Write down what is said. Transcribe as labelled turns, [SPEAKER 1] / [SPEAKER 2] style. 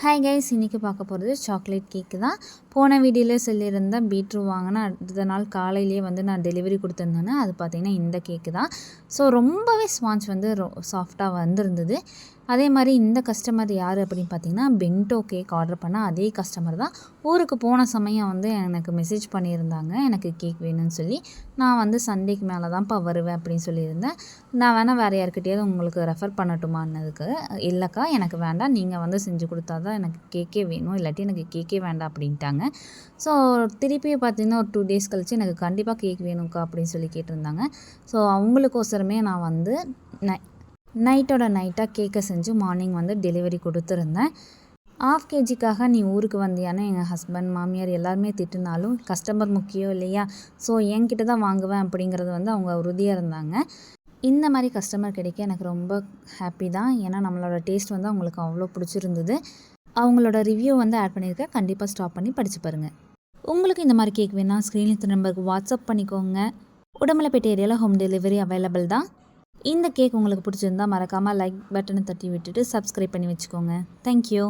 [SPEAKER 1] Hi guys, இன்றைக்கி பார்க்க போகிறது சாக்லேட் கேக்கு தான். போன வீடியோவில் சொல்லியிருந்தேன் பீட்ரூ வாங்கினா அடுத்த நாள் காலையிலேயே வந்து நான் டெலிவரி கொடுத்துருந்தேன்னு. அது பார்த்திங்கன்னா இந்த கேக்கு தான். ஸோ ரொம்பவே ஸ்பாஞ்ச் வந்து சாஃப்டாக வந்திருந்தது. அதே மாதிரி இந்த கஸ்டமர் யார் அப்படின்னு பார்த்திங்கன்னா பென்டோ கேக் ஆர்டர் பண்ண அதே கஸ்டமர் தான். ஊருக்கு போன சமயம் வந்து எனக்கு மெசேஜ் பண்ணியிருந்தாங்க, எனக்கு கேக் வேணும்னு சொல்லி. நான் வந்து சண்டேக்கு மேலே தான்ப்பா வருவேன் அப்படின்னு சொல்லியிருந்தேன். நான் வேணால் வேறு யார்கிட்டயாவது உங்களுக்கு ரெஃபர் பண்ணட்டுமான்னதுக்கு, இல்லைக்கா எனக்கு வேண்டாம், நீங்கள் வந்து செஞ்சு கொடுத்தா தான் எனக்கு கேக்கே வேணும், இல்லாட்டி எனக்கு கேக்கே வேண்டாம் அப்படின்ட்டாங்க. ஸோ திருப்பி பார்த்திங்கன்னா ஒரு 2 டேஸ் கழிச்சு எனக்கு கண்டிப்பாக கேக் வேணும்க்கா அப்படின்னு சொல்லி கேட்டிருந்தாங்க. ஸோ அவங்களுக்கோசரமே நான் வந்து நைட்டோட நைட்டாக கேக்கை செஞ்சு மார்னிங் வந்து டெலிவரி கொடுத்துருந்தேன். 1/2 kgக்காக நீ ஊருக்கு வந்தியான்னு எங்கள் ஹஸ்பண்ட் மாமியார் எல்லாருமே திட்டுனாலும் கஸ்டமர் முக்கியம் இல்லையா, ஸோ என்கிட்ட தான் வாங்குவேன் அப்படிங்கிறது வந்து அவங்க உறுதியாக இருந்தாங்க. இந்த மாதிரி கஸ்டமர் கிடைக்க எனக்கு ரொம்ப ஹாப்பி தான். ஏன்னா நம்மளோட டேஸ்ட் வந்து அவங்களுக்கு அவ்வளோ பிடிச்சிருந்தது. அவங்களோட ரிவ்யூ வந்து ஆட் பண்ணியிருக்கேன், கண்டிப்பாக ஸ்டாப் பண்ணி படித்து பாருங்கள். உங்களுக்கு இந்த மாதிரி கேக் வேணால் ஸ்க்ரீனில் நம்பருக்கு வாட்ஸ்அப் பண்ணிக்கோங்க. உடம்பலப்பேட்டை ஏரியாவில் ஹோம் டெலிவரி அவைலபிள் தான். இந்த கேக் உங்களுக்கு பிடிச்சிருந்தா மறக்காமல் லைக் பட்டனை தட்டி விட்டுட்டு சப்ஸ்கிரைப் பண்ணி வச்சுக்கோங்க. தேங்க்யூ.